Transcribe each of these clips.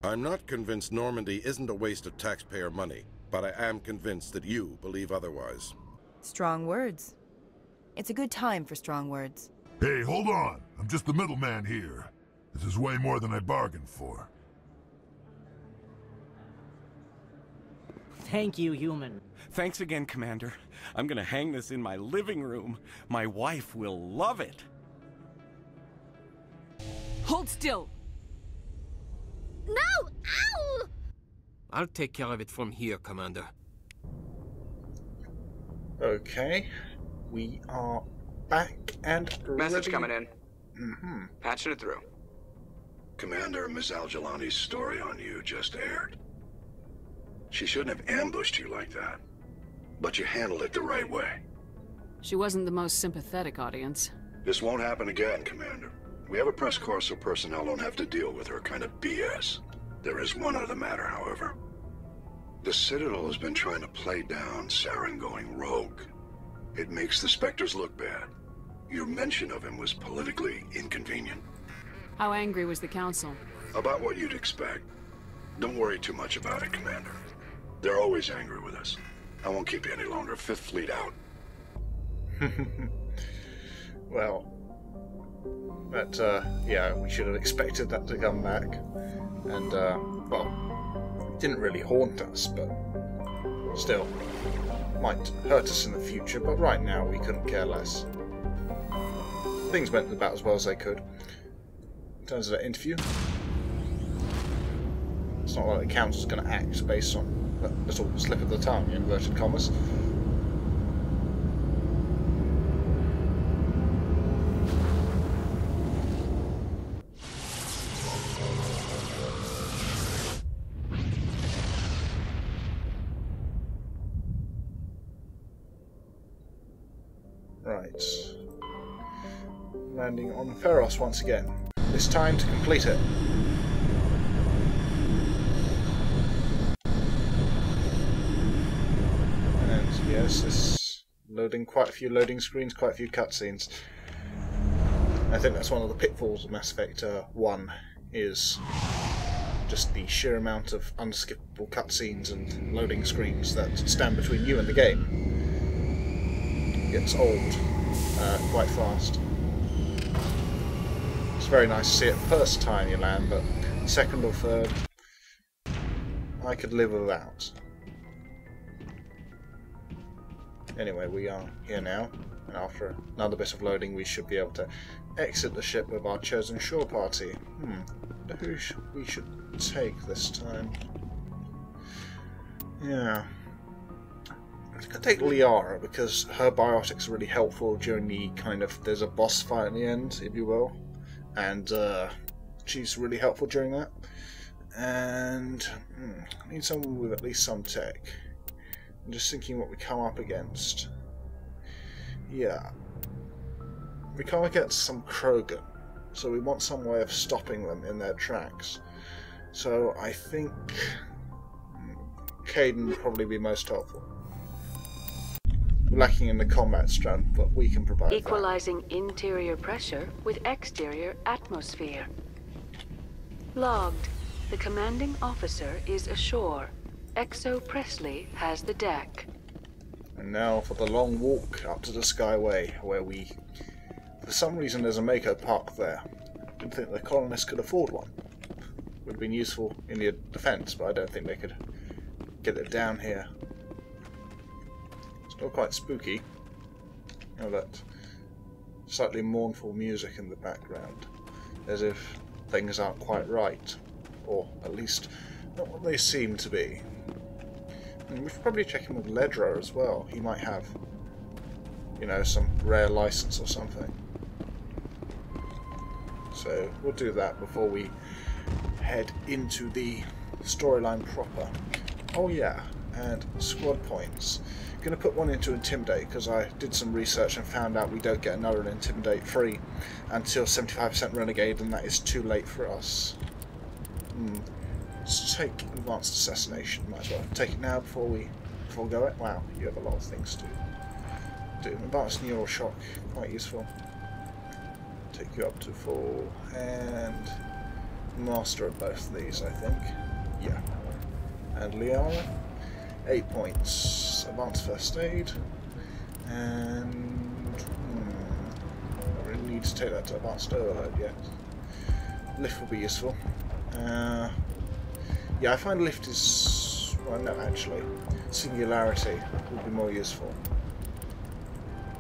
I'm not convinced Normandy isn't a waste of taxpayer money, but I am convinced that you believe otherwise. Strong words. It's a good time for strong words. Hey, hold on! I'm just the middleman here. This is way more than I bargained for. Thank you, human. Thanks again, Commander. I'm gonna hang this in my living room. My wife will love it. Hold still! No! Ow! I'll take care of it from here, Commander. Okay. We are back and Message ready. coming in. Mm-hmm. Patching it through. Commander, Ms. Al-Jalani's story on you just aired. She shouldn't have ambushed you like that. But you handled it the right way. She wasn't the most sympathetic audience. This won't happen again, Commander. We have a press corps so personnel don't have to deal with her kind of BS. There is one other matter, however. The Citadel has been trying to play down Saren going rogue. It makes the Spectres look bad. Your mention of him was politically inconvenient. How angry was the Council? About what you'd expect. Don't worry too much about it, Commander. They're always angry with us. I won't keep you any longer. Fifth Fleet out. Well, but yeah, we should have expected that to come back. And, well, it didn't really haunt us, but still, might hurt us in the future, but right now we couldn't care less. Things went about as well as they could. In terms of that interview, it's not like the council's going to act based on that little slip of the tongue, in inverted commas. Right. Landing on Feros once again. This time to complete it. And yes, this loading quite a few loading screens, quite a few cutscenes. I think that's one of the pitfalls of Mass Effect 1 is just the sheer amount of unskippable cutscenes and loading screens that stand between you and the game. Gets old quite fast. It's very nice to see it first time you land, but second or third, I could live without. Anyway, we are here now, and after another bit of loading we should be able to exit the ship with our chosen shore party. Who we should take this time? Yeah. I think I'll take Liara, because her biotics are really helpful during the kind of, there's a boss fight at the end, if you will, and she's really helpful during that. And I need someone with at least some tech. I'm just thinking what we come up against. Yeah. We come against some Krogan, so we want some way of stopping them in their tracks. So I think Caden would probably be most helpful. Lacking in the combat strength, but we can provide Equalizing interior pressure with exterior atmosphere. Logged. The commanding officer is ashore. XO Presley has the deck. And now for the long walk up to the Skyway, where we... For some reason there's a Mako park there. Didn't think the colonists could afford one. Would have been useful in the defence, but I don't think they could get it down here. Still quite spooky. You know, that slightly mournful music in the background, as if things aren't quite right, or at least not what they seem to be. And we should probably check in with Ledra as well. He might have, you know, some rare license or something. So we'll do that before we head into the storyline proper. Oh yeah, and squad points. Going to put one into Intimidate, because I did some research and found out we don't get another Intimidate free until 75% Renegade, and that is too late for us. Let's take Advanced Assassination, might as well take it now before we forego it. Wow, you have a lot of things to do. Advanced Neural Shock, quite useful. Take you up to full, and master of both of these, I think. Yeah. And Liara, 8 points. Advanced first aid. And I really need to take that to advanced overload yet. Lift will be useful. Yeah, I find lift is, well, no, actually, singularity would be more useful.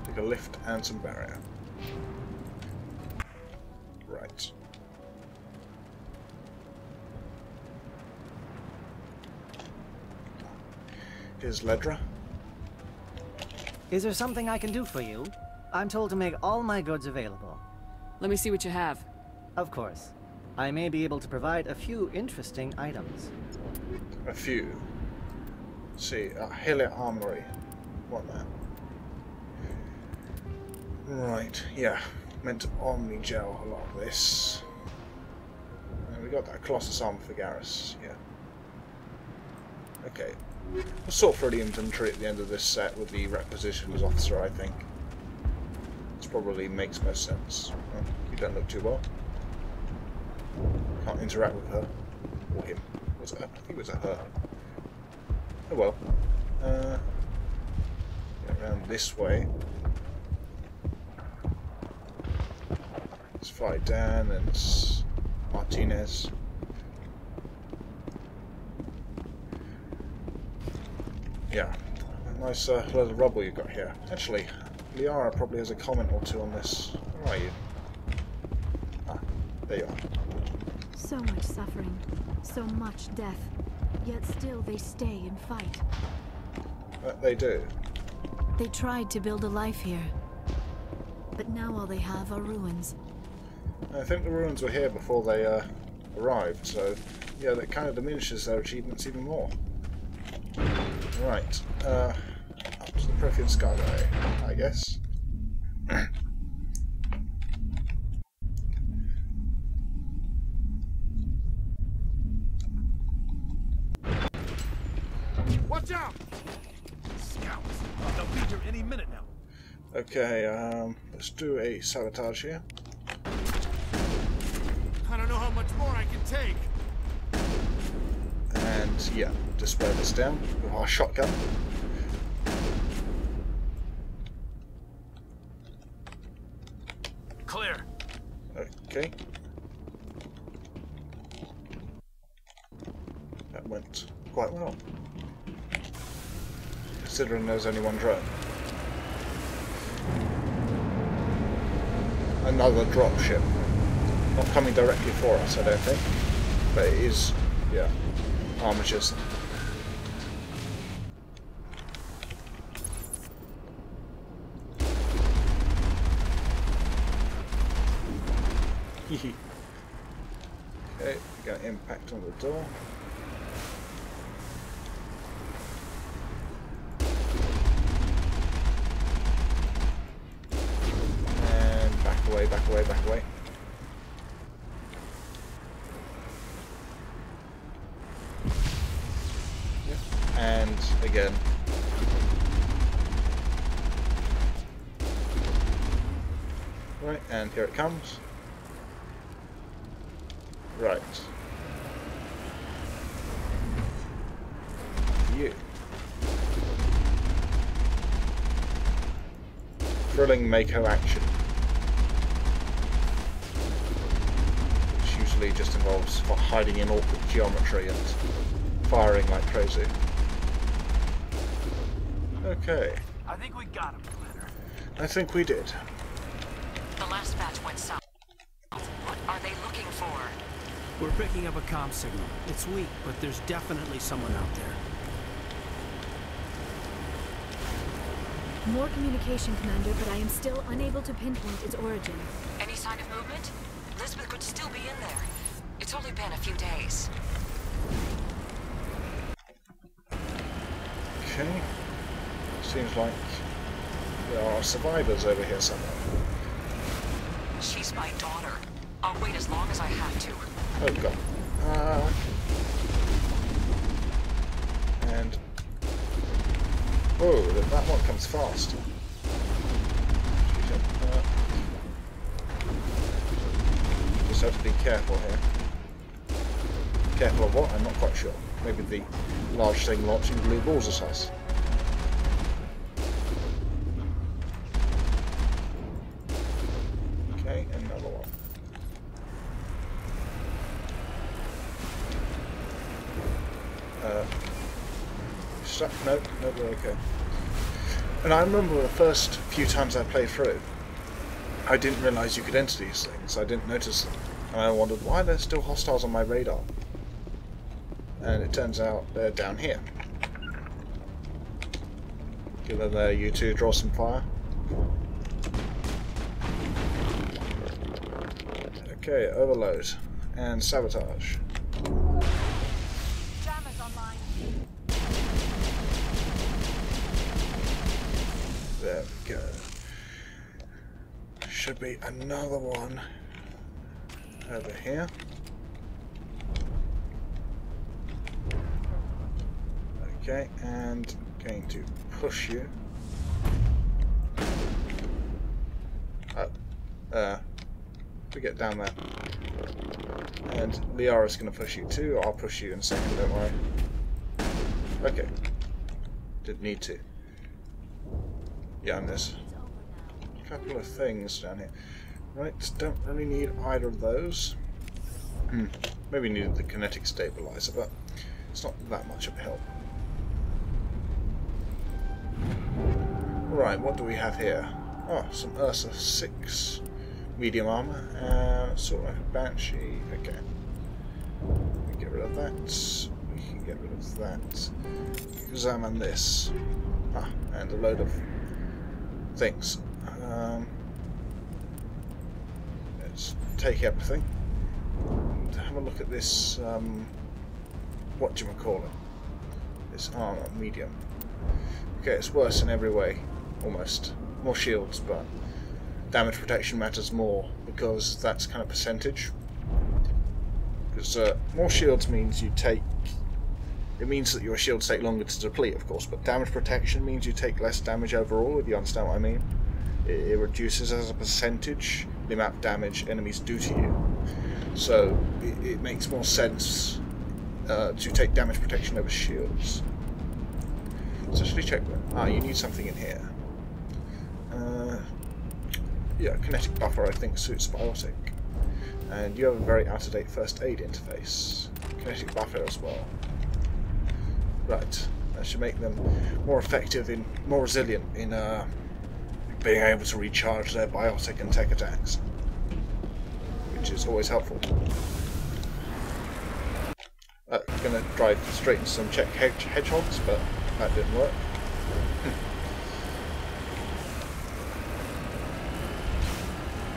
Take a lift and some barrier. Right. Here's Ledra. Is there something I can do for you? I'm told to make all my goods available. Let me see what you have. Of course. I may be able to provide a few interesting items. A few. Let's see, Hillet Armory. Want that? Right, yeah. Meant to omni-gel a lot of this. And we got that Colossus armor for Garrus, yeah. Okay. We'll sort through the inventory at the end of this set with the requisitions officer, I think. This probably makes most sense. Oh, you don't look too well. Can't interact with her. Or him. Was it her? I think it was a her. Oh well. Get around this way. Let's fight Dan and Martinez. Yeah. Nice load of rubble you've got here. Actually, Liara probably has a comment or two on this. Where are you? Ah, there you are. So much suffering, so much death, yet still they stay and fight. They do. They tried to build a life here, but now all they have are ruins. I think the ruins were here before they arrived, so yeah, that kind of diminishes their achievements even more. Right, up to the Prothean Skyway, I guess. Watch out! Scouts! They'll be here any minute now. Okay, let's do a sabotage here. I don't know how much more I can take. And yeah, dispel this down with our shotgun. Clear. Okay. That went quite well. Considering there's only one drone. Another dropship. Not coming directly for us, I don't think. But it is, yeah, armatures. Okay, we got impact on the door. And back away, back away, back away. Yep. And again. Right, and here it comes. Right. You. Thrilling Mako action. Which usually just involves hiding in awkward geometry and firing like crazy. Okay. I think we got him, Commander. I think we did. The last batch went south. What are they looking for? We're picking up a comm signal. It's weak, but there's definitely someone out there. More communication, Commander, but I am still unable to pinpoint its origin. Any sign of movement? Elizabeth could still be in there. It's only been a few days. Okay. Seems like there are survivors over here somewhere. She's my daughter. I'll wait as long as I have to. Oh god. And... whoa, that one comes fast. Just have to be careful here. Careful of what? I'm not quite sure. Maybe the large thing launching blue balls at us. Okay, another one. Stuck? No, we're okay. And I remember the first few times I played through, I didn't realise you could enter these things. I didn't notice them. And I wondered why there's still hostiles on my radar. And it turns out they're down here. Get over there, you two, draw some fire. Okay, overload and sabotage. Jammers online. There we go. Should be another one over here. Okay, and going to push you up. We get down there. And Liara's going to push you too. I'll push you in a second, don't worry. Okay. Didn't need to. Yeah, and there's a couple of things down here. Right, don't really need either of those. Maybe needed the kinetic stabilizer, but it's not that much of a help. Right, what do we have here? Oh, some Ursa 6 medium armor, sort of like a Banshee. Okay. We get rid of that. We can get rid of that. Examine this. And a load of things. Let's take everything and have a look at this. What do you call it? This armor, medium. Okay, it's worse in every way, almost. More shields, but damage protection matters more because that's kind of percentage. Because more shields means you take. It means that your shields take longer to deplete, of course, but damage protection means you take less damage overall, if you understand what I mean. It reduces as a percentage the amount of damage enemies do to you. So it makes more sense to take damage protection over shields. Let's actually check that. You need something in here. Yeah, kinetic buffer I think suits biotic. And you have a very out-of-date first aid interface. Kinetic buffer as well. Right, that should make them more effective more resilient in being able to recharge their biotic and tech attacks, which is always helpful. I'm going to drive straight into some Czech hedgehogs, but that didn't work.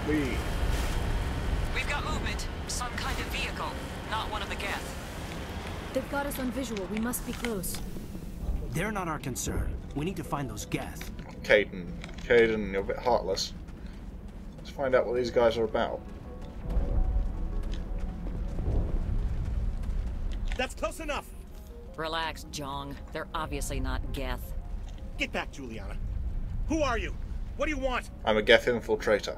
We've got movement. Some kind of vehicle. Not one of the Geth. They've got us on visual. We must be close. They're not our concern. We need to find those Geth. Caden, you're a bit heartless. Let's find out what these guys are about. That's close enough. Relax, Jong. They're obviously not Geth. Get back, Juliana. Who are you? What do you want? I'm a Geth infiltrator.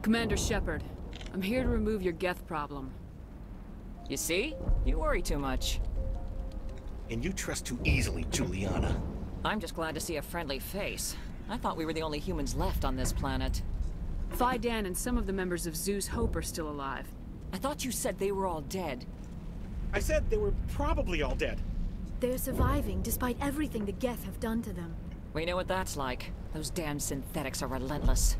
Commander Shepard, I'm here to remove your Geth problem. You see? You worry too much. And you trust too easily, Juliana. I'm just glad to see a friendly face. I thought we were the only humans left on this planet. Phi Dan and some of the members of Zoo's Hope are still alive. I thought you said they were all dead. I said they were probably all dead. They're surviving despite everything the Geth have done to them. We know what that's like. Those damn synthetics are relentless.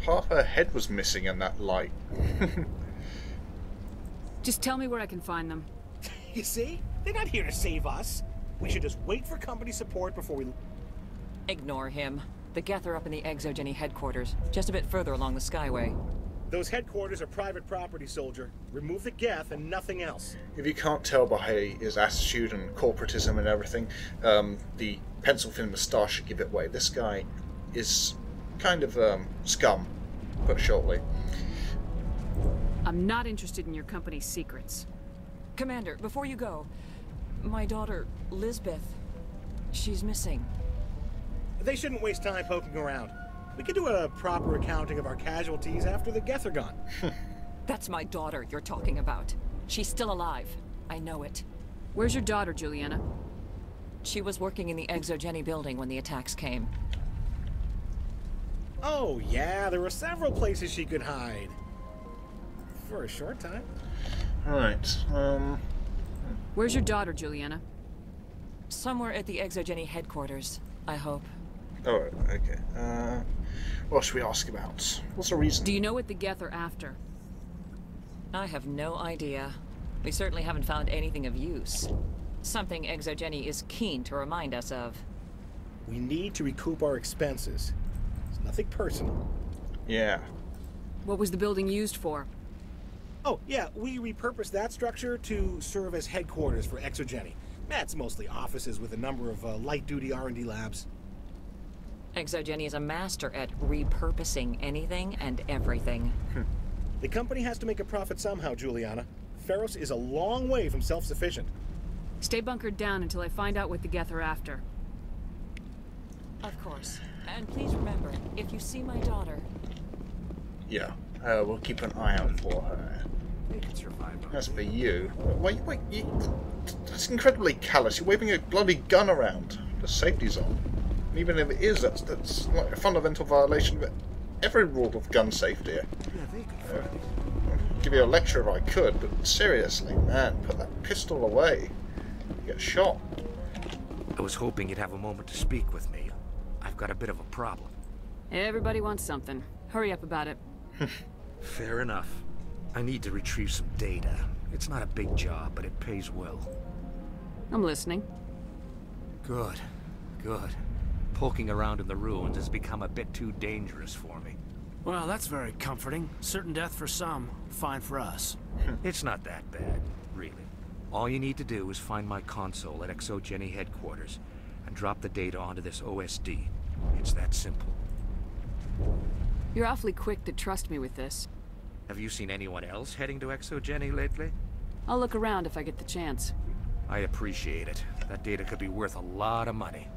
Half her head was missing in that light. Just tell me where I can find them. You see? They're not here to save us. We should just wait for company support before we... Ignore him. The Geth are up in the Exogeny headquarters, just a bit further along the Skyway. Those headquarters are private property, soldier. Remove the Geth and nothing else. If you can't tell by his attitude and corporatism and everything, the pencil-thin moustache should give it away. This guy is kind of scum, put shortly. I'm not interested in your company's secrets. Commander, before you go, my daughter, Lisbeth, she's missing. They shouldn't waste time poking around. We can do a proper accounting of our casualties after the Geth are gone. That's my daughter you're talking about. She's still alive. I know it. Where's your daughter, Juliana? She was working in the XLVIII building when the attacks came. Oh, yeah, there were several places she could hide. For a short time. Right, Where's your daughter, Juliana? Somewhere at the XLVIII headquarters, I hope. Oh, okay. What should we ask about? What's the reason? Do you know what the Geth are after? I have no idea. We certainly haven't found anything of use. Something XLVIII is keen to remind us of. We need to recoup our expenses. It's nothing personal. Yeah. What was the building used for? Oh, yeah, we repurposed that structure to serve as headquarters for XLVIII. That's mostly offices with a number of light-duty R&D labs. XLVIII is a master at repurposing anything and everything. The company has to make a profit somehow, Juliana. Feros is a long way from self-sufficient. Stay bunkered down until I find out what the Geth are after. Of course. And please remember, if you see my daughter... Yeah, we'll keep an eye out for her. They can survive. As for you... Wait, that's incredibly callous. You're waving a bloody gun around. The safety's on. And even if it is, that's like a fundamental violation of every rule of gun safety. Yeah, they could fight. I'd give you a lecture if I could, but seriously, man, put that pistol away. You get shot. I was hoping you'd have a moment to speak with me. I've got a bit of a problem. Everybody wants something. Hurry up about it. Fair enough. I need to retrieve some data. It's not a big job, but it pays well. I'm listening. Good. Good. Poking around in the ruins has become a bit too dangerous for me. Well, that's very comforting. Certain death for some, fine for us. It's not that bad, really. All you need to do is find my console at XLVIII headquarters and drop the data onto this OSD. It's that simple. You're awfully quick to trust me with this. Have you seen anyone else heading to XLVIII lately? I'll look around if I get the chance. I appreciate it. That data could be worth a lot of money.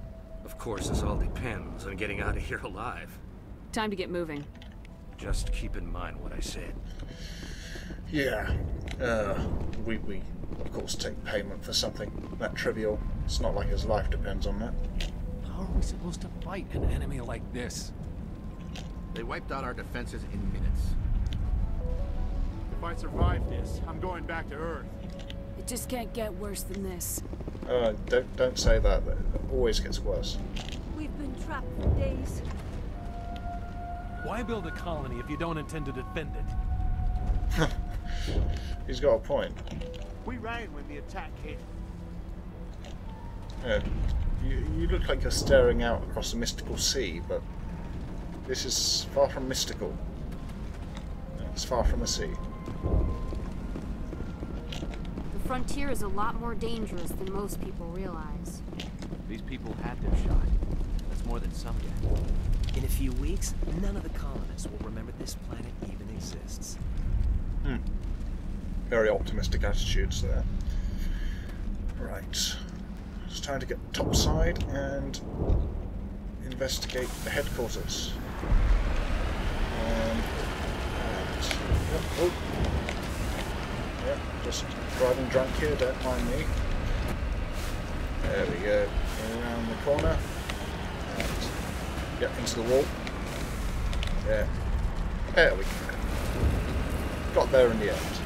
Of course, this all depends on getting out of here alive. Time to get moving. Just keep in mind what I said. Yeah. We of course take payment for something that trivial. It's not like his life depends on that. How are we supposed to fight an enemy like this? They wiped out our defenses in minutes. If I survive this, I'm going back to Earth. It just can't get worse than this. Don't say that. It always gets worse. We've been trapped for days. Why build a colony if you don't intend to defend it? He's got a point. We ran when the attack hit. Yeah, you look like you're staring out across a mystical sea, but this is far from mystical. It's far from the sea. The frontier is a lot more dangerous than most people realize. These people had their shot. That's more than some get. In a few weeks, none of the colonists will remember this planet even exists. Very optimistic attitudes there. Right. It's time to get topside and investigate the headquarters. Just driving drunk here, don't mind me. There we go. Around the corner. And get into the wall. There we go. Got there in the end.